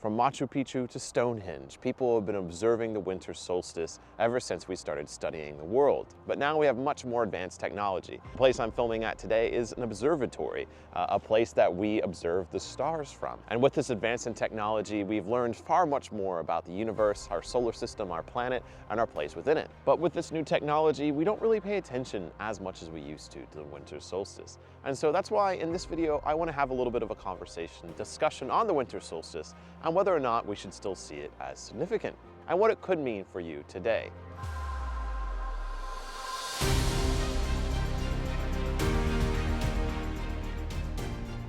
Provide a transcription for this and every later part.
From Machu Picchu to Stonehenge, people have been observing the winter solstice ever since we started studying the world. But now we have much more advanced technology. The place I'm filming at today is an observatory, a place that we observe the stars from. And with this advance in technology, we've learned far much more about the universe, our solar system, our planet, and our place within it. But with this new technology, we don't really pay attention as much as we used to the winter solstice. And so that's why in this video, I want to have a little bit of a discussion on the winter solstice and whether or not we should still see it as significant and what it could mean for you today.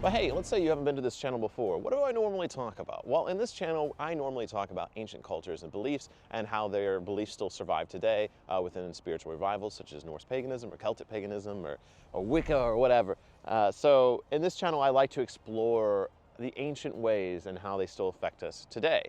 But hey, let's say you haven't been to this channel before. What do I normally talk about? Well, in this channel, I normally talk about ancient cultures and beliefs and how their beliefs still survive today within spiritual revivals such as Norse Paganism or Celtic Paganism or Wicca or whatever. So in this channel, I like to explore the ancient ways and how they still affect us today.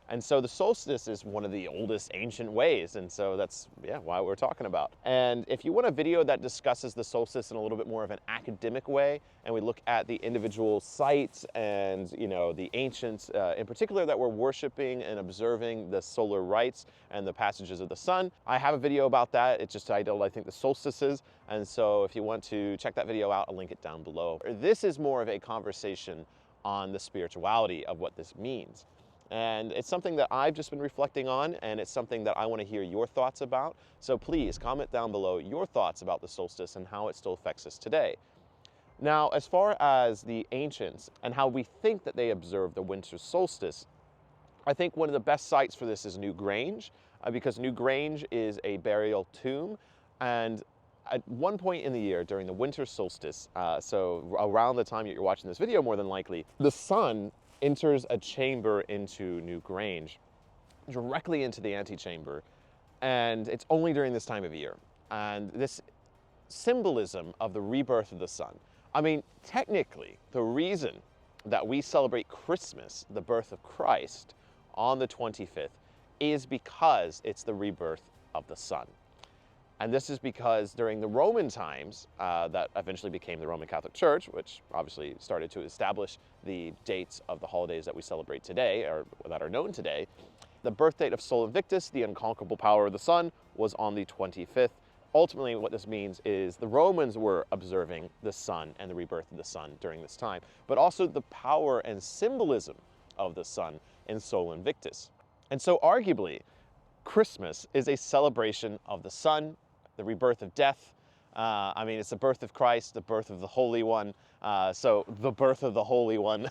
And so the solstice is one of the oldest ancient ways, and so that's why we're talking about. And if you want a video that discusses the solstice in a little bit more of an academic way, and we look at the individual sites and the ancients in particular that were worshiping and observing the solar rites and the passages of the sun, I have a video about that. It's just titled, I think, the solstices. And so if you want to check that video out, I'll link it down below. This is more of a conversation on the spirituality of what this means. And it's something that I've just been reflecting on, and it's something that I want to hear your thoughts about. So please comment down below your thoughts about the solstice and how it still affects us today. Now, as far as the ancients and how we think that they observe the winter solstice, I think one of the best sites for this is New Grange, because New Grange is a burial tomb, and at one point in the year during the winter solstice, so around the time you're watching this video more than likely, the sun enters a chamber into New Grange, directly into the antechamber, and it's only during this time of year. And this symbolism of the rebirth of the sun. I mean, technically, the reason that we celebrate Christmas, the birth of Christ, on the 25th, is because it's the rebirth of the sun. And this is because during the Roman times, that eventually became the Roman Catholic Church, which obviously started to establish the dates of the holidays that we celebrate today, or that are known today, the birth date of Sol Invictus, the unconquerable power of the sun, was on the 25th. Ultimately, what this means is the Romans were observing the sun and the rebirth of the sun during this time, but also the power and symbolism of the sun in Sol Invictus. And so arguably, Christmas is a celebration of the sun, the rebirth of death. I mean, it's the birth of Christ, the birth of the Holy One. So the birth of the Holy One.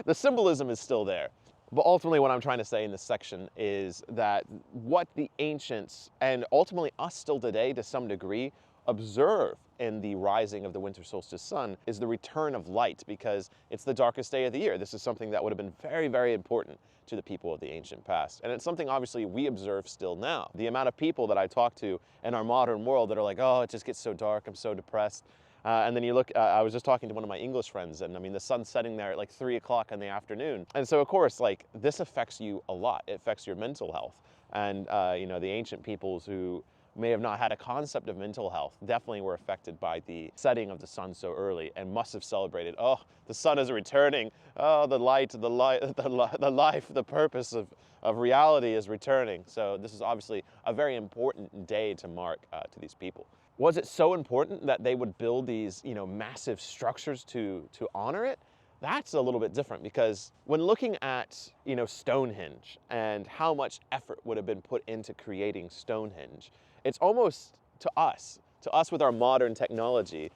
The symbolism is still there. But ultimately what I'm trying to say in this section is that what the ancients, and ultimately us still today to some degree, observe in the rising of the winter solstice sun is the return of light, because it's the darkest day of the year. This is something that would have been very, very important to the people of the ancient past. And it's something obviously we observe still now. The amount of people that I talk to in our modern world that are like, oh, it just gets so dark, I'm so depressed. And then you look, I was just talking to one of my English friends, and I mean, the sun's setting there at like 3 o'clock in the afternoon. And so of course, like, this affects you a lot. It affects your mental health. And the ancient peoples who may have not had a concept of mental health definitely were affected by the setting of the sun so early and must have celebrated, oh, the sun is returning, oh, the light, the life, the purpose of reality is returning. So this is obviously a very important day to mark to these people. Was it so important that they would build these massive structures to honor it? That's a little bit different, because when looking at Stonehenge and how much effort would have been put into creating Stonehenge, it's almost to us with our modern technology,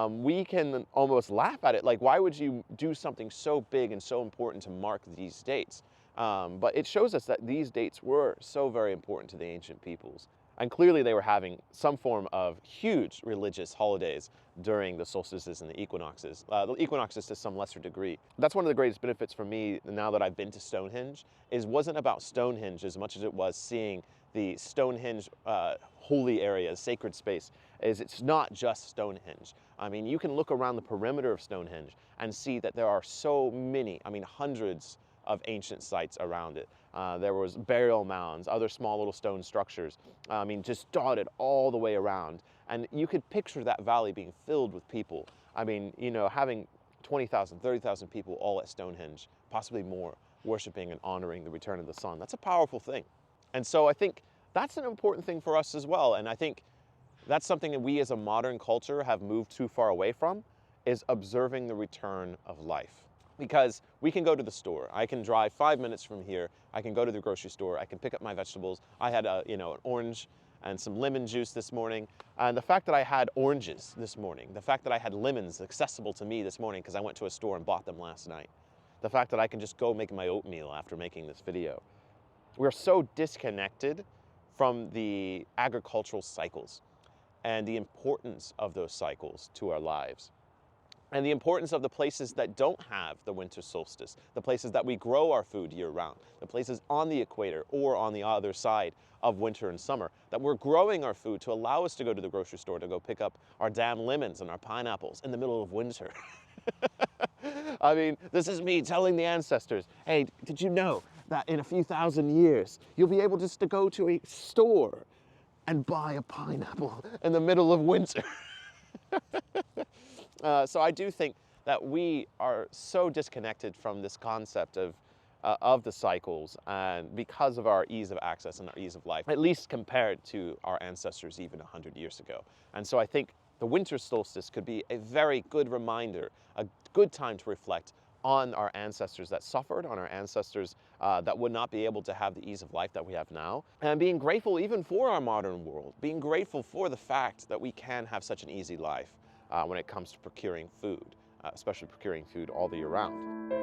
we can almost laugh at it. Like, why would you do something so big and so important to mark these dates? But it shows us that these dates were so very important to the ancient peoples. And clearly they were having some form of huge religious holidays during the solstices and the equinoxes to some lesser degree. That's one of the greatest benefits for me now that I've been to Stonehenge, wasn't about Stonehenge as much as it was seeing the Stonehenge holy area, sacred space. It's not just Stonehenge. I mean, you can look around the perimeter of Stonehenge and see that there are so many, I mean, hundreds of ancient sites around it. There was burial mounds, other small little stone structures, I mean, just dotted all the way around. And you could picture that valley being filled with people. I mean, having 20,000, 30,000 people all at Stonehenge, possibly more. worshiping and honoring the return of the sun. That's a powerful thing. And so I think that's an important thing for us as well. And I think that's something that we as a modern culture have moved too far away from, is observing the return of life. Because we can go to the store. I can drive 5 minutes from here. I can go to the grocery store. I can pick up my vegetables. I had an orange and some lemon juice this morning. And the fact that I had oranges this morning, the fact that I had lemons accessible to me this morning because I went to a store and bought them last night, the fact that I can just go make my oatmeal after making this video. We're so disconnected from the agricultural cycles and the importance of those cycles to our lives. And the importance of the places that don't have the winter solstice, the places that we grow our food year-round, the places on the equator or on the other side of winter and summer, that we're growing our food to allow us to go to the grocery store to go pick up our damn lemons and our pineapples in the middle of winter. I mean, this is me telling the ancestors, hey, did you know that in a few thousand years, you'll be able just to go to a store and buy a pineapple in the middle of winter? So I do think that we are so disconnected from this concept of the cycles, and because of our ease of access and our ease of life, at least compared to our ancestors even 100 years ago. And so I think the winter solstice could be a very good reminder, a good time to reflect on our ancestors that suffered, on our ancestors that would not be able to have the ease of life that we have now, and being grateful even for our modern world, being grateful for the fact that we can have such an easy life when it comes to procuring food, especially procuring food all the year round.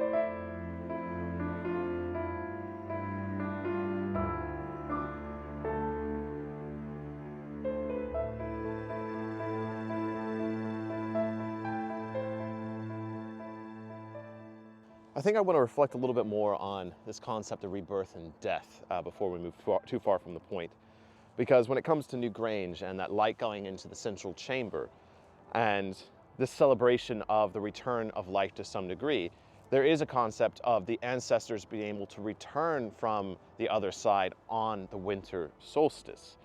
I think I want to reflect a little bit more on this concept of rebirth and death before we move too far from the point. Because when it comes to New Grange and that light going into the central chamber, and this celebration of the return of life to some degree, there is a concept of the ancestors being able to return from the other side on the winter solstice.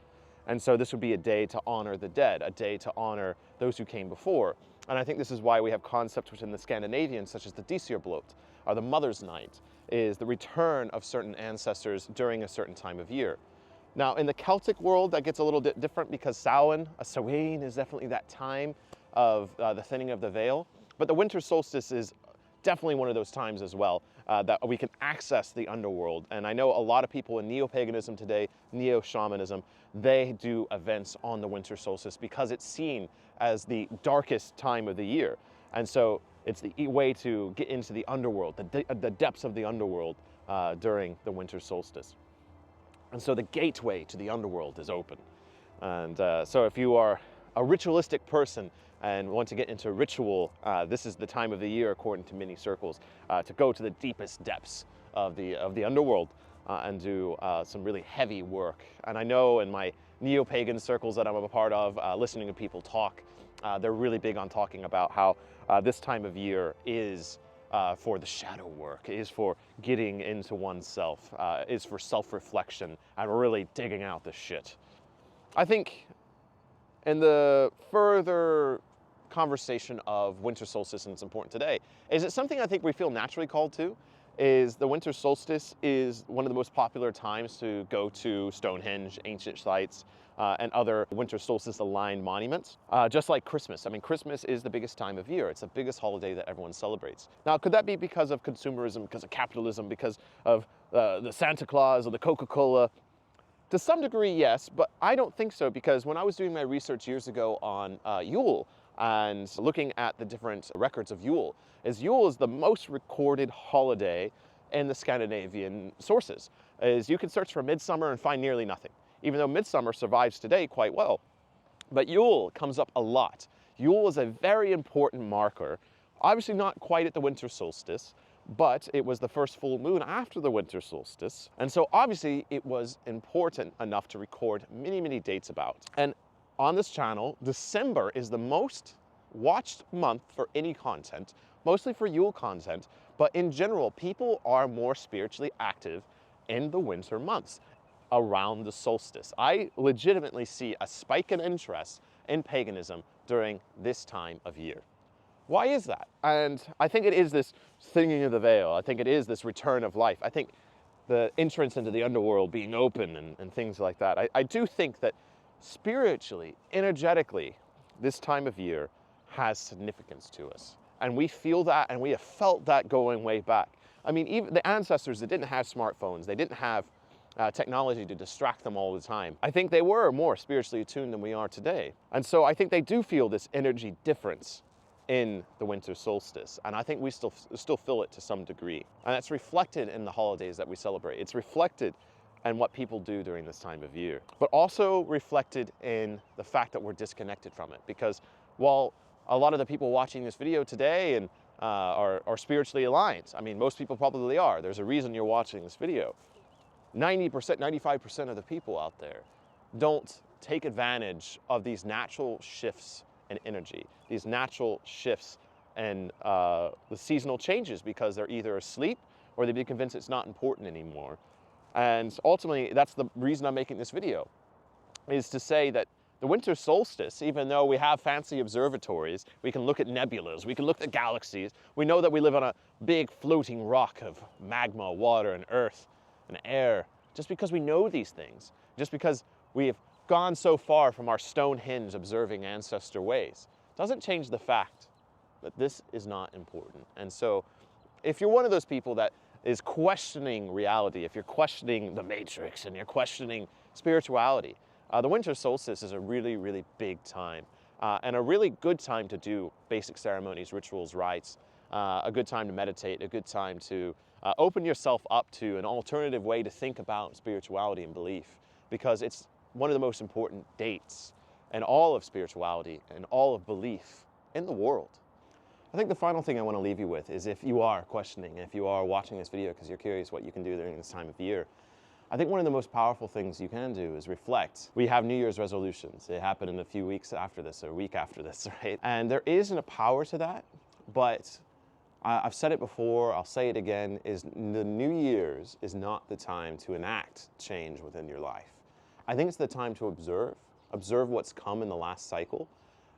And so this would be a day to honor the dead, a day to honor those who came before. And I think this is why we have concepts within the Scandinavians, such as the Disconnection, or the Mother's Night, is the return of certain ancestors during a certain time of year. Now, in the Celtic world, that gets a little bit different because Samhain is definitely that time of the thinning of the veil. But the winter solstice is definitely one of those times as well that we can access the underworld. And I know a lot of people in neo-paganism today, neo-shamanism, they do events on the winter solstice because it's seen as the darkest time of the year. And so it's the way to get into the underworld, the depths of the underworld during the winter solstice. And so the gateway to the underworld is open. And so if you are a ritualistic person and want to get into ritual, this is the time of the year, according to many circles, to go to the deepest depths of the underworld and do some really heavy work. And I know in my neo-pagan circles that I'm a part of, listening to people talk, they're really big on talking about how this time of year is for the shadow work, is for getting into oneself, is for self-reflection and really digging out the shit. I think in the further conversation of winter solstice, and it's important today, is it something I think we feel naturally called to? Is the winter solstice is one of the most popular times to go to Stonehenge, ancient sites, and other winter solstice aligned monuments, just like Christmas. I mean, Christmas is the biggest time of year. It's the biggest holiday that everyone celebrates. Now, could that be because of consumerism, because of capitalism, because of the Santa Claus or the Coca-Cola? To some degree, yes, but I don't think so, because when I was doing my research years ago on Yule and looking at the different records of Yule is the most recorded holiday in the Scandinavian sources. You can search for Midsummer and find nearly nothing, even though Midsummer survives today quite well. But Yule comes up a lot. Yule is a very important marker, obviously not quite at the winter solstice, but it was the first full moon after the winter solstice. And so obviously it was important enough to record many, many dates about. And on this channel, December is the most watched month for any content, mostly for Yule content, but in general, people are more spiritually active in the winter months around the solstice. I legitimately see a spike in interest in paganism during this time of year. Why is that? And I think it is this thinning of the veil. I think it is this return of life. I think the entrance into the underworld being open and things like that. I do think that spiritually, energetically, this time of year has significance to us. And we feel that, and we have felt that going way back. I mean, even the ancestors that didn't have smartphones, they didn't have technology to distract them all the time. I think they were more spiritually attuned than we are today. And so I think they do feel this energy difference in the winter solstice, and I think we still feel it to some degree. And it's reflected in the holidays that we celebrate. It's reflected in what people do during this time of year, but also reflected in the fact that we're disconnected from it. Because while a lot of the people watching this video today and are spiritually aligned, I mean, most people probably are. There's a reason you're watching this video. 90%, 95% of the people out there don't take advantage of these natural shifts in energy, these natural shifts and the seasonal changes, because they're either asleep or they've been convinced it's not important anymore. And ultimately, that's the reason I'm making this video, is to say that the winter solstice, even though we have fancy observatories, we can look at nebulas, we can look at galaxies, we know that we live on a big floating rock of magma, water, and earth, and air. Just because we know these things, just because we have gone so far from our Stonehenge observing ancestor ways, doesn't change the fact that this is not important. And so if you're one of those people that is questioning reality, if you're questioning the matrix and you're questioning spirituality, the winter solstice is a really, really big time and a really good time to do basic ceremonies, rituals, rites, a good time to meditate, a good time to open yourself up to an alternative way to think about spirituality and belief, because it's one of the most important dates in all of spirituality and all of belief in the world. I think the final thing I want to leave you with is, if you are questioning, if you are watching this video because you're curious what you can do during this time of year, I think one of the most powerful things you can do is reflect. We have New Year's resolutions. They happen in a few weeks after this, or a week after this, right? And there isn't a power to that, but I've said it before, I'll say it again, is the New Year's is not the time to enact change within your life. I think it's the time to observe what's come in the last cycle,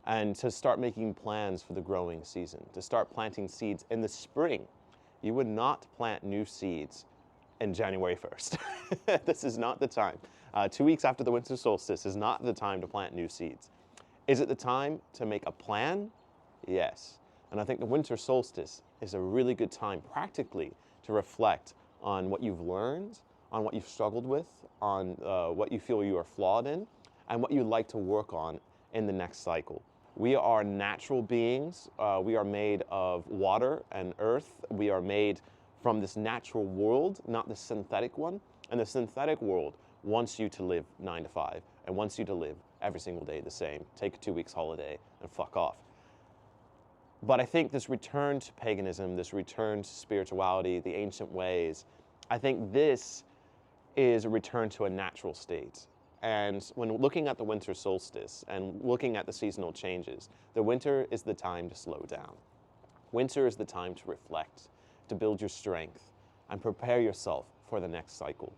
and to start making plans for the growing season, to start planting seeds in the spring. You would not plant new seeds in January 1st. This is not the time. 2 weeks after the winter solstice is not the time to plant new seeds. Is it the time to make a plan? Yes. And I think the winter solstice is a really good time practically to reflect on what you've learned, on what you've struggled with, on what you feel you are flawed in, and what you'd like to work on in the next cycle. We are natural beings. We are made of water and earth. We are made from this natural world, not the synthetic one. And the synthetic world wants you to live 9 to 5 and wants you to live every single day the same. Take a 2 weeks holiday and fuck off. But I think this return to paganism, this return to spirituality, the ancient ways, I think this is a return to a natural state. And when looking at the winter solstice and looking at the seasonal changes, the winter is the time to slow down. Winter is the time to reflect, to build your strength, and prepare yourself for the next cycle.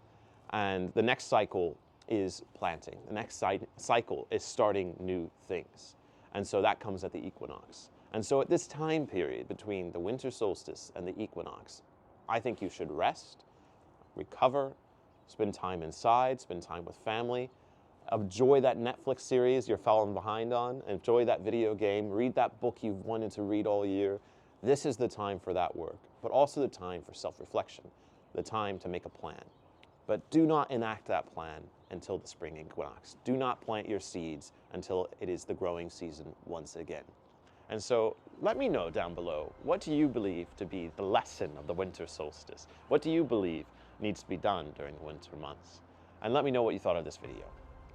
And the next cycle is planting. The next cycle is starting new things. And so that comes at the equinox. And so at this time period between the winter solstice and the equinox, I think you should rest, recover, spend time inside, spend time with family, enjoy that Netflix series you're falling behind on, enjoy that video game, read that book you've wanted to read all year. This is the time for that work, but also the time for self-reflection, the time to make a plan. But do not enact that plan until the spring equinox. Do not plant your seeds until it is the growing season once again. And so let me know down below, what do you believe to be the lesson of the winter solstice? What do you believe needs to be done during the winter months? And let me know what you thought of this video.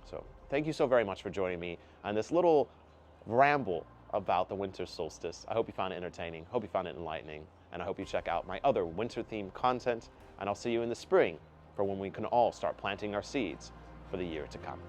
So thank you so very much for joining me on this little ramble about the winter solstice. I hope you found it entertaining, hope you found it enlightening, and I hope you check out my other winter-themed content, and I'll see you in the spring for when we can all start planting our seeds for the year to come.